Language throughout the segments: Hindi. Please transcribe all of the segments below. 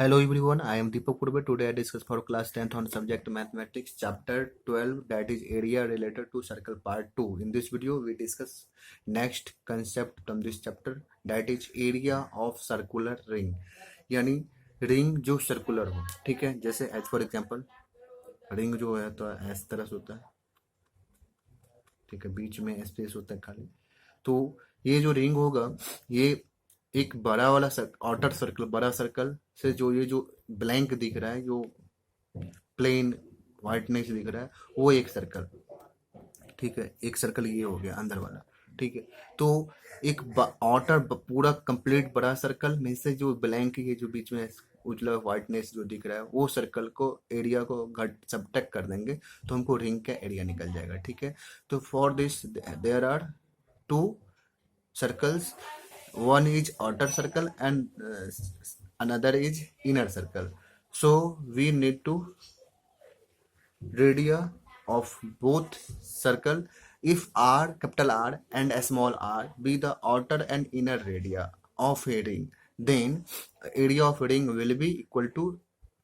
Hello everyone, I am Deepak Kurbe. Today I discuss for class 10th on subject mathematics chapter 12, that is area related to circle part 2. In this video we discuss next concept from this chapter, that is area of circular ring. यानी रिंग जो सर्कुलर हो, ठीक है। जैसे एज फॉर एग्जांपल रिंग जो है तो इस तरह से होता है, ठीक है, बीच में स्पेस होता है खाली। तो ये जो रिंग होगा ये एक बड़ा वाला आउटर सर्कल, बड़ा सर्कल से जो ये जो ब्लैंक दिख रहा है, जो प्लेन व्हाइटनेस दिख रहा है, वो एक सर्कल, ठीक है। एक सर्कल ये हो गया अंदर वाला, ठीक है। तो एक आउटर पूरा कंप्लीट बड़ा सर्कल में से जो ब्लैंक ये जो बीच में उजला व्हाइटनेस जो दिख रहा है, वो सर्कल को एरिया को घट सबट्रैक्ट कर देंगे तो हमको रिंग का एरिया निकल जाएगा, ठीक है। तो for this there are two circles, one is outer circle and another is inner circle. So we need to radii of both circle if r, capital R and a small r be the outer and inner radii of a ring, then area of ring will be equal to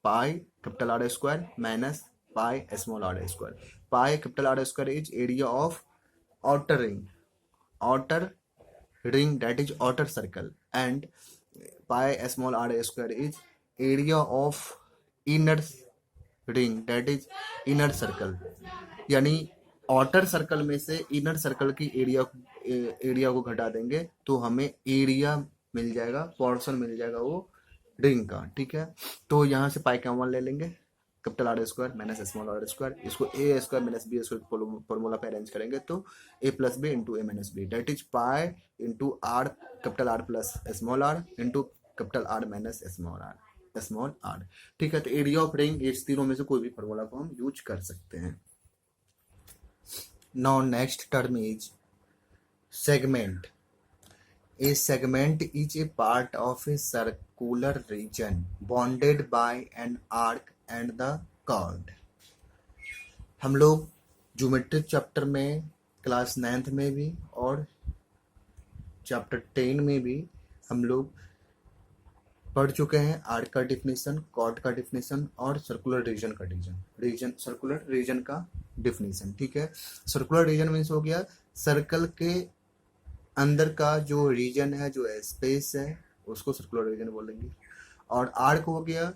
pi capital R square minus pi small r square. Pi capital R square is area of outer ring, outer ring, that is outer circle, and pi small r square is area of inner ring, that is inner circle. यानी outer सर्कल में से इनर सर्कल की एरिया को घटा देंगे तो हमें एरिया मिल जाएगा, पोर्शन मिल जाएगा वो रिंग का, ठीक है। तो यहाँ से पाई कॉमन ले लेंगे, capital R square minus small R square, इसको A square minus B square formula पे अरेंज करेंगे तो A plus B into A minus B, that is pi into R capital R plus small R into capital R minus small R, ठीक है। तो एरिया ऑफ रिंग इस तीनों में से कोई भी फॉर्मूला को हम यूज कर सकते हैं। Now next term is segment. A segment is a part of a circular region bounded by an arc and the chord. हम लोग ज्योमेट्रिक चैप्टर में क्लास 9th में भी और चैप्टर 10 में भी हम लोग पढ़ चुके हैं आर्क का डिफिनेशन, कॉर्ड का डिफिनेशन और सर्कुलर रीजन का सर्कुलर रीजन का डिफिनेशन, ठीक है। सर्कुलर रीजन मीन्स हो गया सर्कल के अंदर का जो रीजन है, जो स्पेस है, उसको सर्कुलर रीजन बोलेंगे। और आर्क हो गया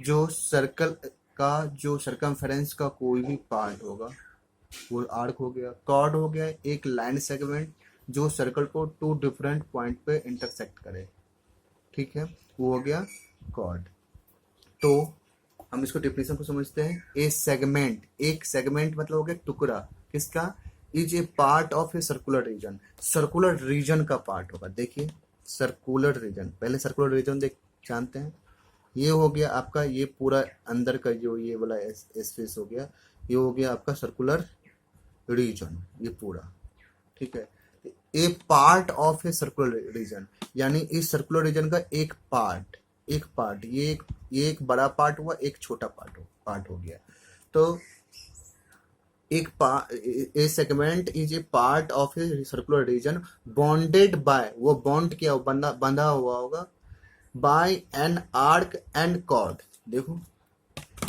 जो सर्कल का जो सरकमफेरेंस का कोई भी पार्ट होगा, वो आर्क हो गया। कॉर्ड हो गया एक लाइन सेगमेंट जो सर्कल को 2 डिफरेंट पॉइंट पे इंटरसेक्ट करे, ठीक है, वो हो गया कॉर्ड। तो हम इसको डिफिनेशन को समझते हैं। ए सेगमेंट, एक सेगमेंट मतलब हो गया टुकड़ा, किसका, is a part of a circular reason, circular region का पार्ट होगा। देखिए सर्कुलर रीजन, पहले सर्कुलर रीजन देख जानते हैं। ये हो गया आपका ये पूरा अंदर का जो ये वाला स्पेस हो गया, ये हो गया आपका सर्कुलर रीजन, ये पूरा, ठीक है। A part of a circular region यानी इस सर्कुलर रीजन का एक पार्ट, ये एक बड़ा पार्ट हुआ, एक छोटा पार्ट हो गया। तो a segment is a part of a circular region bounded by, वो बॉन्ड क्या बंधा हुआ होगा by an arc and chord. देखो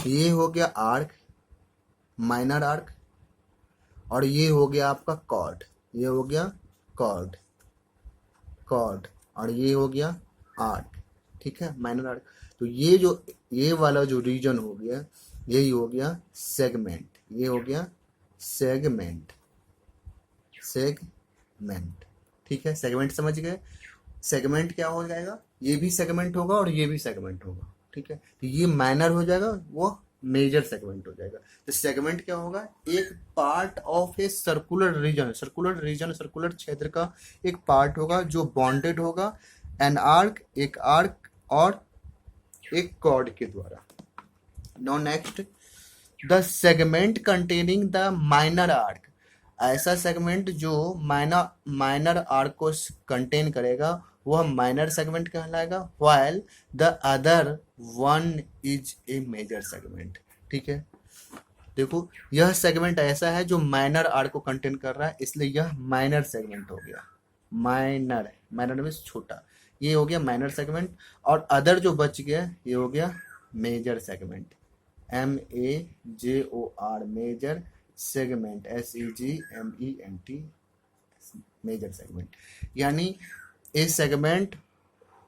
ये हो गया आर्क, माइनर आर्क, और ये हो गया आपका कॉर्ड, ये हो गया कॉर्ड, और ये हो गया आर्क, ठीक है, माइनर आर्क। तो ये वाला जो रीजन हो गया यही हो गया सेगमेंट, ये हो गया सेगमेंट, ठीक है। सेगमेंट समझ गए। सेगमेंट क्या हो जाएगा, ये भी सेगमेंट होगा और ये भी सेगमेंट होगा, ठीक है। तो ये माइनर हो जाएगा, वो मेजर सेगमेंट हो जाएगा। तो सेगमेंट क्या होगा, एक part of a circular reason, circular क्षेत्र का एक पार्ट होगा जो बॉन्डेड होगा एन आर्क, एक आर्क और एक कॉर्ड के द्वारा। Now next, the segment containing the minor arc, ऐसा सेगमेंट जो माइनर आर्क को कंटेन करेगा वह माइनर सेगमेंट कहलाएगा, while the other one is a major segment, ठीक है। देखो यह सेगमेंट ऐसा है जो माइनर आर्क को कंटेन कर रहा है, इसलिए यह माइनर सेगमेंट हो गया। माइनर मीन्स छोटा, ये हो गया माइनर सेगमेंट, और अदर जो बच गया ये हो गया major segment, MEJOR, major segment, SEGMENT, major segment, यानी a segment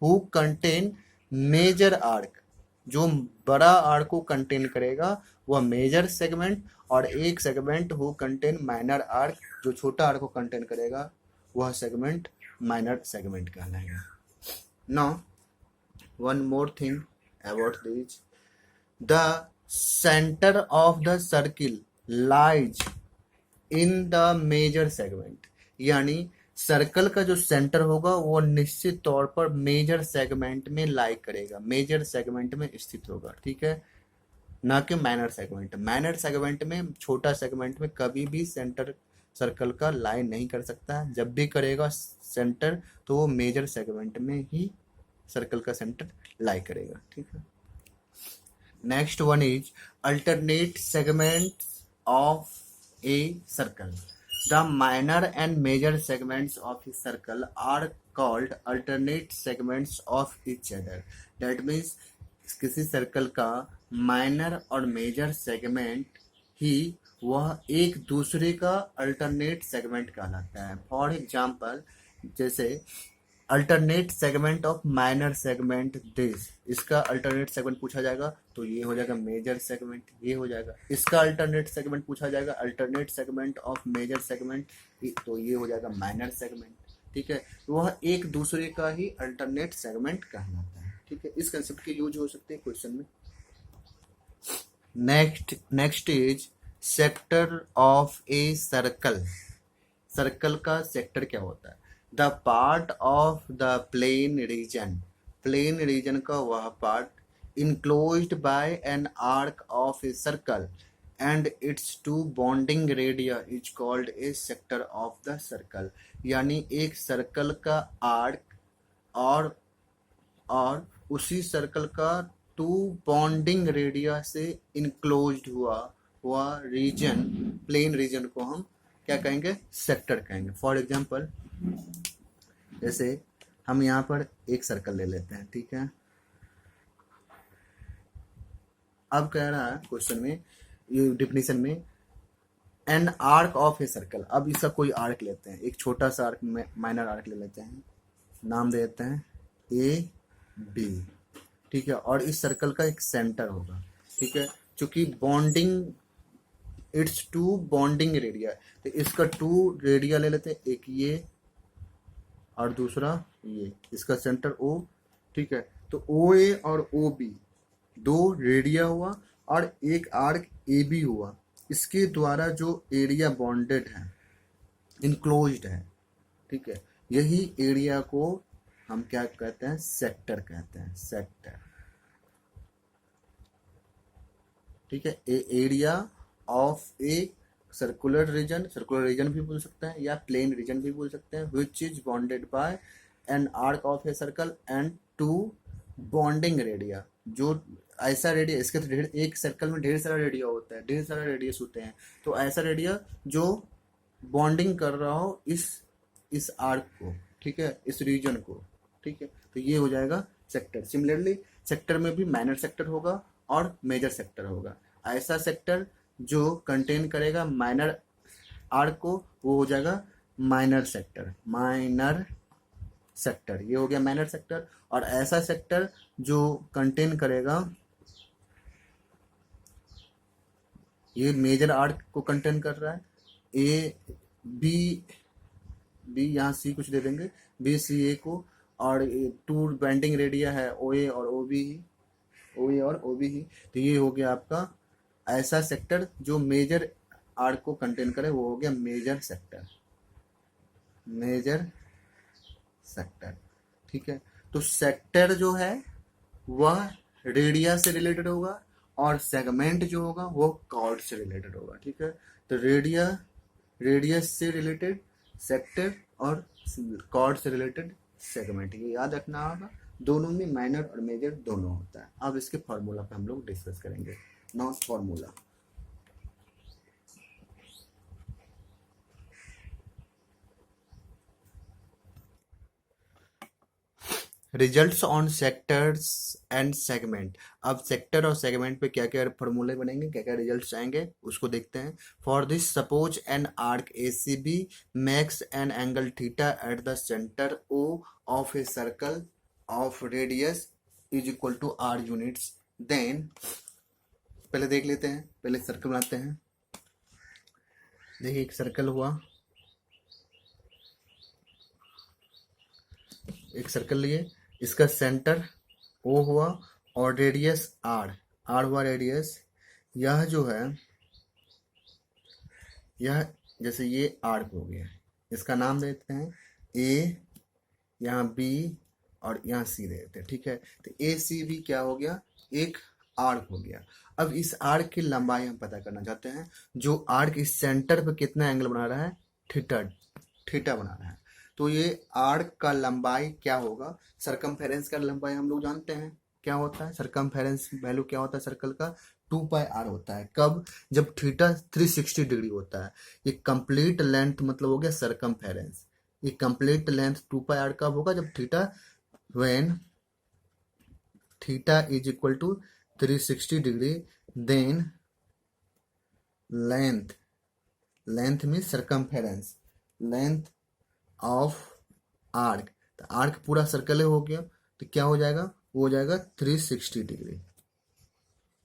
who contain major arc, जो बड़ा आर्क को कंटेन करेगा वह मेजर सेगमेंट, और एक segment who contain minor arc, जो छोटा आर्क को कंटेन करेगा वह सेगमेंट माइनर सेगमेंट कहलाएगा. Now one more thing about this, the center of the circle lies in the major segment, यानी सर्कल का जो सेंटर होगा वो निश्चित तौर पर मेजर सेगमेंट में लाई करेगा, मेजर सेगमेंट में स्थित होगा, ठीक है, ना कि माइनर सेगमेंट. माइनर सेगमेंट में, छोटा सेगमेंट में कभी भी सेंटर सर्कल का लाई नहीं कर सकता, जब भी करेगा सेंटर तो वो मेजर सेगमेंट में ही सर्कल का सेंटर लाई करेगा, ठीक है. Next one is alternate segments of a circle. The minor and major segments of a circle are called alternate segments of each other. That means किसी सर्कल का माइनर और मेजर सेगमेंट ही वह एक दूसरे का अल्टरनेट सेगमेंट कहलाता है. फॉर एग्जाम्पल, जैसे alternate segment of minor segment this, इसका अल्टरनेट सेगमेंट पूछा जाएगा तो ये हो जाएगा मेजर सेगमेंट, ये हो जाएगा. इसका अल्टरनेट सेगमेंट पूछा जाएगा, alternate segment of major segment, तो ये हो जाएगा माइनर सेगमेंट, ठीक है. वह एक दूसरे का ही अल्टरनेट सेगमेंट कहलाता है, ठीक है. इस कंसेप्ट के यूज हो सकते हैं क्वेश्चन में. Next is sector of a circle. Circle का सेक्टर क्या होता है? The part of the plane region, plane region का वह part enclosed by an arc of a circle and its two bounding radii is called a sector of the circle. यानी एक सर्कल का आर्क और उसी सर्कल का टू बॉन्डिंग रेडिया से इनक्लोज्ड हुआ रीजन, प्लेन रीजन को हम क्या कहेंगे? सेक्टर कहेंगे. फॉर एग्जाम्पल, जैसे हम यहाँ पर एक सर्कल ले लेते हैं, ठीक है. अब कह रहा है क्वेश्चन में, ये डिफिनीशन में, N arc of a circle. अब इसका कोई आर्क लेते हैं, एक छोटा सा आर्क, माइनर आर्क ले लेते हैं, नाम दे देते हैं AB, ठीक है. और इस सर्कल का एक सेंटर होगा, ठीक है. चूंकि bounding, its two bounding radii, तो इसका 2 रेडिया ले लेते हैं, एक ये और दूसरा ये, इसका सेंटर O, ठीक है. तो OA और OB 2 रेडिया हुआ और एक आर्क AB हुआ. इसके द्वारा जो एरिया बॉन्डेड है, इनक्लोज्ड है, ठीक है, यही एरिया को हम क्या कहते हैं? सेक्टर कहते हैं, सेक्टर, ठीक है. Area of a circular reason भी बोल सकते हैं या प्लेन रीजन भी बोल सकते हैं, which is bounded by an arc of a circle and 2 bounding radii. जो ऐसा रेडिया, इसके तो एक सर्कल में ढेर सारा रेडिया होता है, ढेर सारा रेडियस होते हैं, तो ऐसा रेडिया जो बॉन्डिंग कर रहा हो इस आर्क को, ठीक है, इस रीजन को, ठीक है. तो ये हो जाएगा सेक्टर. सिमिलरली सेक्टर में भी माइनर सेक्टर होगा और मेजर सेक्टर होगा. ऐसा सेक्टर जो कंटेन करेगा माइनर आर्क को वो हो जाएगा माइनर सेक्टर, माइनर सेक्टर, ये हो गया माइनर सेक्टर. और ऐसा सेक्टर जो कंटेन करेगा, ये मेजर आर्क को कंटेन कर रहा है, बी यहाँ C कुछ दे देंगे, BCA को, और 2 बेंडिंग रेडिया है OA और OB ही, तो ये हो गया आपका ऐसा सेक्टर जो मेजर आर्क को कंटेन करे, वो हो गया मेजर सेक्टर, मेजर सेक्टर, ठीक है. तो सेक्टर जो है वह रेडिया से रिलेटेड होगा और सेगमेंट जो होगा वो कॉर्ड से रिलेटेड होगा, ठीक है. तो रेडियस से रिलेटेड सेक्टर और कॉर्ड से रिलेटेड सेगमेंट, ये याद रखना होगा. दोनों में माइनर और मेजर दोनों होता है. अब इसके फॉर्मूला पे हम लोग डिस्कस करेंगे. Now formula, results on sectors and segment. अब सेक्टर और सेगमेंट पे क्या क्या फॉर्मूले बनेंगे, क्या क्या रिजल्ट्स आएंगे उसको देखते हैं। For this suppose an arc A C B makes an angle theta at the centre O of a circle of radius is equal to R units. Then पहले देख लेते हैं, पहले सर्कल बनाते हैं। देखिए एक सर्कल हुआ, एक सर्कल लिए, इसका सेंटर ओ हुआ और रेडियस आर, आर हुआ रेडियस। यह जो है, यह जैसे ये आर्क हो गया, इसका नाम देते हैं ए, यहाँ बी और यहाँ सी दे देते हैं, ठीक है। तो ए सी बी क्या हो गया, एक आर्क हो गया। अब इस आर्क की लंबाई हम पता करना चाहते हैं। जो आर्क इस सेंटर पे कितना एंगल बना रहा है, थीटा, थीटा बना रहा है। तो ये आर्क का लंबाई क्या होगा, सरकमफेरेंस का लंबाई हम लोग जानते हैं क्या होता है, सरकमफेरेंस वैल्यू क्या होता है सर्कल का, 2πr होता है। कब, जब थीटा 360 डिग्री होता है। ये कंप्लीट लेंथ मतलब हो गया सरकमफेरेंस। ये कंप्लीट लेंथ 2πr कब होगा, जब theta, when theta is equal to 360 degree, then length, length means circumference, length of arc. तो आर्क पूरा सर्कल हो गया, तो क्या हो जाएगा, वो हो जाएगा 360 डिग्री,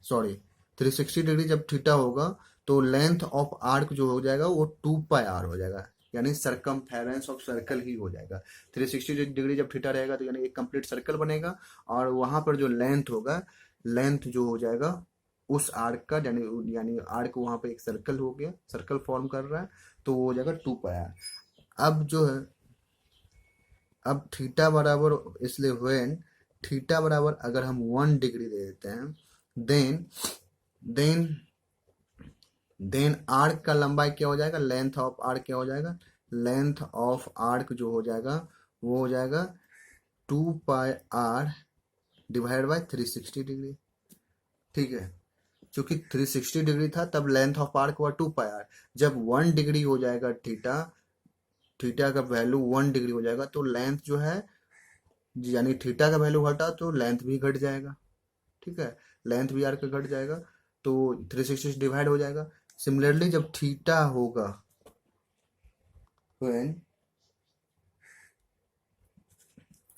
सॉरी 360 डिग्री जब थीटा होगा तो लेंथ ऑफ आर्क जो हो जाएगा वो 2πr हो जाएगा, यानी सरकमफेरेंस ऑफ सर्कल ही हो जाएगा। 360 डिग्री जब थीटा रहेगा तो यानी एक कंप्लीट सर्कल बनेगा, और वहां पर जो लेंथ होगा, लेंथ जो हो जाएगा उस आर्क का, यानी यानी आर्क वहां पे एक सर्कल हो गया, सर्कल फॉर्म कर रहा है, तो वो हो जाएगा 2πr। अब जो है, अब थीटा बराबर, इसलिए व्हेन थीटा बराबर अगर हम 1 डिग्री दे देते हैं, देन देन देन आर्क का लंबाई क्या हो जाएगा, लेंथ ऑफ आर्क क्या हो जाएगा, लेंथ ऑफ आर्क जो हो जाएगा वो हो जाएगा 2πr डिवाइड बाय 360 डिग्री, ठीक है। क्योंकि 360 डिग्री था तब लेंथ ऑफ आर्क हुआ 2πr। जब 1 डिग्री हो जाएगा थीटा, थीटा का वैल्यू 1 डिग्री हो जाएगा तो लेंथ जो है, यानी थीटा का वैल्यू घटा तो लेंथ भी घट जाएगा, ठीक है, लेंथ भी आर का घट जाएगा, तो 360 डिवाइड हो जाएगा। सिमिलरली जब थीटा होगा, when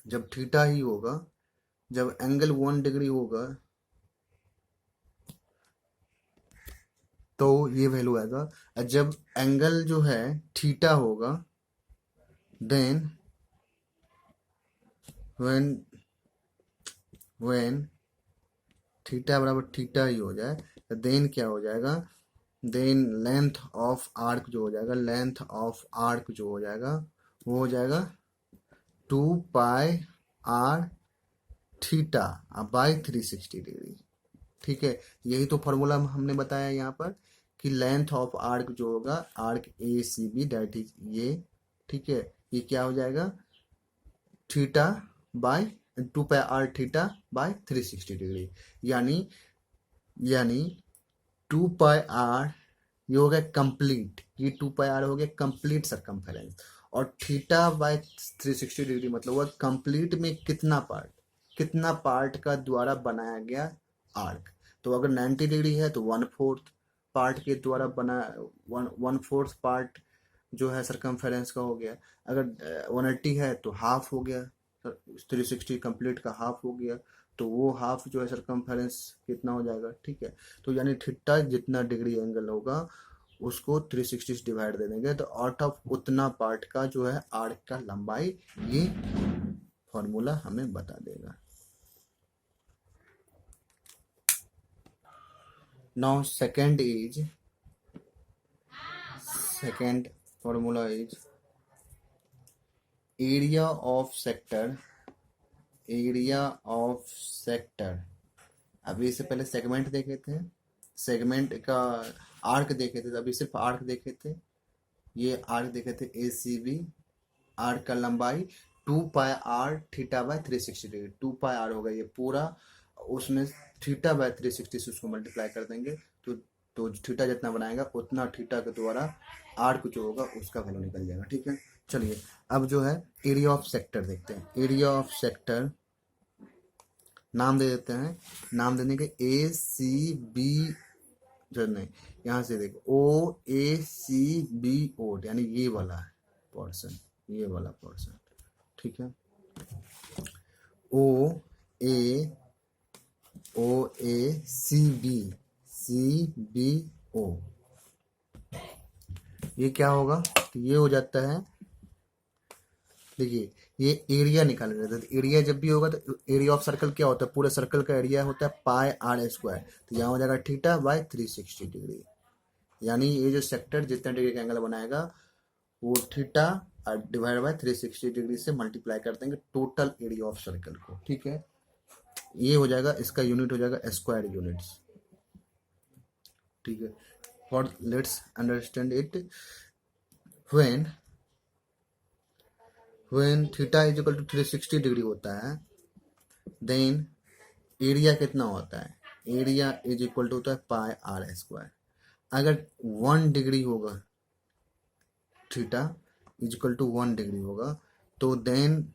जब थीटा ही होगा, जब एंगल 1 डिग्री होगा तो ये वैल्यू आएगा। और जब एंगल जो है थीटा होगा, देन when थीटा बराबर थीटा ही हो जाए तो देन क्या हो जाएगा, देन लेंथ ऑफ आर्क जो हो जाएगा, लेंथ ऑफ आर्क जो हो जाएगा वो हो जाएगा 2πr थीटा बाय 360 डिग्री, ठीक है। यही तो फॉर्मूला हमने बताया यहाँ पर कि लेंथ ऑफ आर्क जो होगा, arc A C B that is ये, ठीक है, ये क्या हो जाएगा, theta by 2πr theta by 360 degree, यानी यानी 2πr ये हो गया कंप्लीट, ये 2πr हो गया कंप्लीट सरकमफेरेंस, और थीटा बाय 360 डिग्री मतलब हुआ कंप्लीट में कितना पार्ट, कितना पार्ट का द्वारा बनाया गया आर्क। तो अगर 90 डिग्री है तो 1/4 पार्ट के द्वारा बना, 1/4 पार्ट जो है सरकमफेरेंस का हो गया। अगर 180 है तो हाफ हो गया, 360 कंप्लीट का हाफ हो गया, तो वो हाफ जो है सरकमफेरेंस कितना हो जाएगा, ठीक है। तो यानी थीटा जितना डिग्री एंगल होगा उसको 360 से डिवाइड दे देंगे, तो आउट ऑफ उतना पार्ट का जो है आर्क का लंबाई, ये फॉर्मूला हमें बता देगा। Now second formula is area of sector, area of sector। अभी इससे पहले सेगमेंट देखे थे, सेगमेंट का आर्क देखे थे, अभी सिर्फ आर्क देखे थे। ये आर्क देखे थे ए सी बी, आर्क का लंबाई 2πr theta by 360 degree, 2πr होगा ये पूरा, उसमें थीटा बाय 360 से उसको मल्टीप्लाई कर देंगे, तो थीटा जितना बनाएगा उतना थीटा के द्वारा आर्क जो होगा उसका वैल्यू निकल जाएगा, ठीक है। चलिए अब जो है एरिया ऑफ सेक्टर देखते हैं। एरिया ऑफ सेक्टर नाम दे देते हैं, नाम देने के ए सी बी, जो नहीं, यहाँ से देखो ओ ए सी बी ओ, यानी ये वाला पोर्शन, ये वाला पोर्शन, ठीक है। ओ ए सी बी ओ, ये क्या होगा, तो ये हो जाता है, देखिए ये एरिया निकाला जाता है। तो एरिया जब भी होगा तो एरिया ऑफ सर्कल क्या होता है, पूरे सर्कल का एरिया होता है पाई आर स्क्वायर, तो यहाँ हो जाएगा थीटा बाय 360 डिग्री, यानी ये जो सेक्टर जितना डिग्री का एंगल बनाएगा वो थीटा डिवाइड बाय 360 डिग्री से मल्टीप्लाई कर देंगे टोटल एरिया ऑफ सर्कल को, ठीक है। ये हो जाएगा, इसका यूनिट हो जाएगा स्क्वायर यूनिट्स, ठीक है। For let's understand it, when theta is equal to 360 degree होता है, देन एरिया कितना होता है, एरिया इज इक्वल टू होता है पाई आर स्क्वायर। अगर 1 डिग्री होगा, theta is equal to 1 degree होगा, तो देन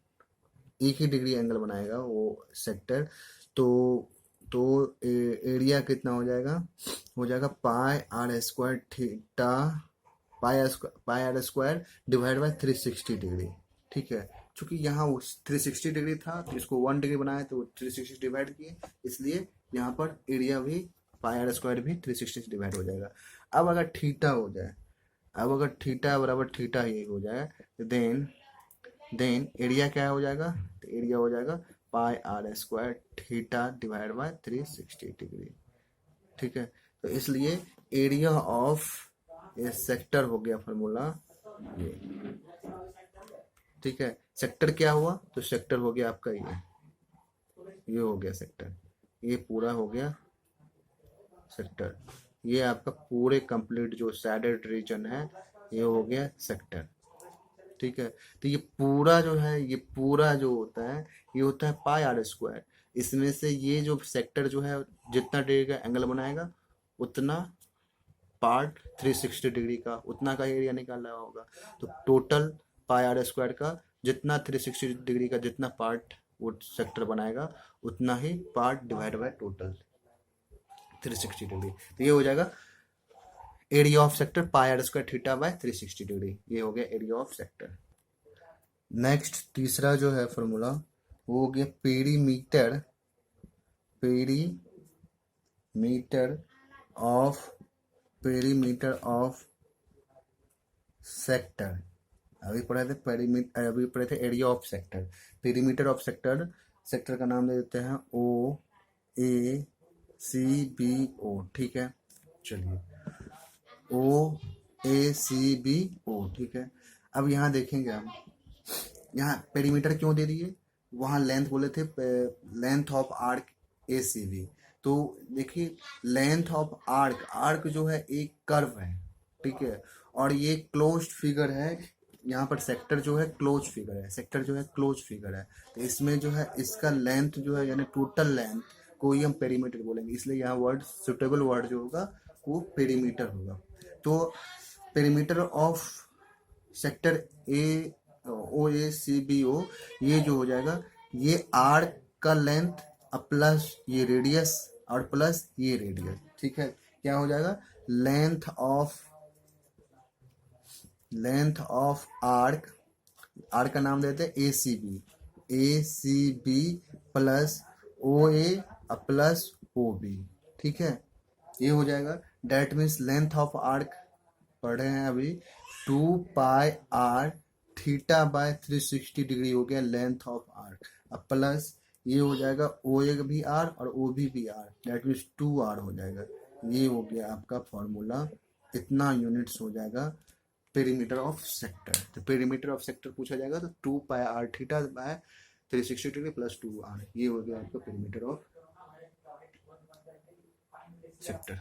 एक ही डिग्री एंगल बनाएगा वो सेक्टर, तो एरिया कितना हो जाएगा pi R square theta, pi R square divide by 360 degree, ठीक है। चूंकि यहाँ 360 डिग्री था तो इसको 1 डिग्री बनाया तो 360 डिवाइड किए, इसलिए यहाँ पर एरिया भी पाई आर स्क्वायर भी 360 से डिवाइड हो जाएगा। अब अगर थीटा हो जाए, अब अगर थीटा बराबर थीटा ये हो जाए, तो देन एरिया क्या हो जाएगा, तो एरिया हो जाएगा pi R square theta divide by 360 degree, ठीक है। तो इसलिए एरिया ऑफ ये सेक्टर हो गया फॉर्मूला ये, ठीक है। सेक्टर क्या हुआ, तो सेक्टर हो गया आपका ये हो गया सेक्टर, ये पूरा हो गया सेक्टर, ये आपका पूरे कंप्लीट जो शेडेड रीजन है ये हो गया सेक्टर, ठीक है। तो ये पूरा जो है, ये पूरा जो होता है ये होता है पाई आर स्क्वायर, इसमें से ये जो सेक्टर जो है जितना डिग्री का एंगल बनाएगा उतना पार्ट 360 डिग्री का उतना का एरिया निकालना होगा, तो टोटल पाई आर स्क्वायर का जितना 360 डिग्री का जितना पार्ट वो सेक्टर बनाएगा उतना ही part divide by total 360 degree, तो ये हो जाएगा area of sector pi R square theta by 360 degree, ये हो गया एरिया ऑफ सेक्टर। नेक्स्ट तीसरा जो है फॉर्मूला वो हो गया पेरीमीटर ऑफ सेक्टर। अभी पढ़े थे area of sector, perimeter of sector का नाम दे देते हैं ओ ए सी बी ओ, ठीक है। चलिए ओ ए सी बी ओ, ठीक है। अब यहाँ देखेंगे हम, यहाँ पेरीमीटर क्यों दे दिए, वहाँ लेंथ बोले थे, length of arc A C B, तो देखिए लेंथ ऑफ आर्क जो है एक कर्व है, ठीक है, और ये क्लोज्ड फिगर है, यहाँ पर सेक्टर जो है क्लोज फिगर है, तो इसमें जो है इसका लेंथ जो है यानी टोटल लेंथ को ही हम पेरीमीटर बोलेंगे, इसलिए यहाँ वर्ड सुटेबल वर्ड जो होगा वो पेरीमीटर होगा। तो perimeter of sector A O A C B O, ये जो हो जाएगा ये आर्क का लेंथ प्लस ये रेडियस और प्लस ये रेडियस, ठीक है। क्या हो जाएगा लेंथ ऑफ आर्क का नाम देते हैं ए सी बी प्लस ओ ए प्लस ओ बी, ठीक है। ये हो जाएगा, that means length of arc पढ़े हैं अभी 2 pi R theta by 360 degree हो गया लेंथ ऑफ आर्क, अब प्लस ये हो जाएगा ओ ए भी आर और ओ भी आर, डेट मीन्स 2 आर हो जाएगा। ये हो गया आपका फॉर्मूला, इतना यूनिट्स हो जाएगा पेरीमीटर ऑफ सेक्टर। तो पेरीमीटर ऑफ सेक्टर पूछा जाएगा तो 2 pi R theta by 360 degree plus 2 R, ये हो गया आपका पेरीमीटर ऑफ सेक्टर।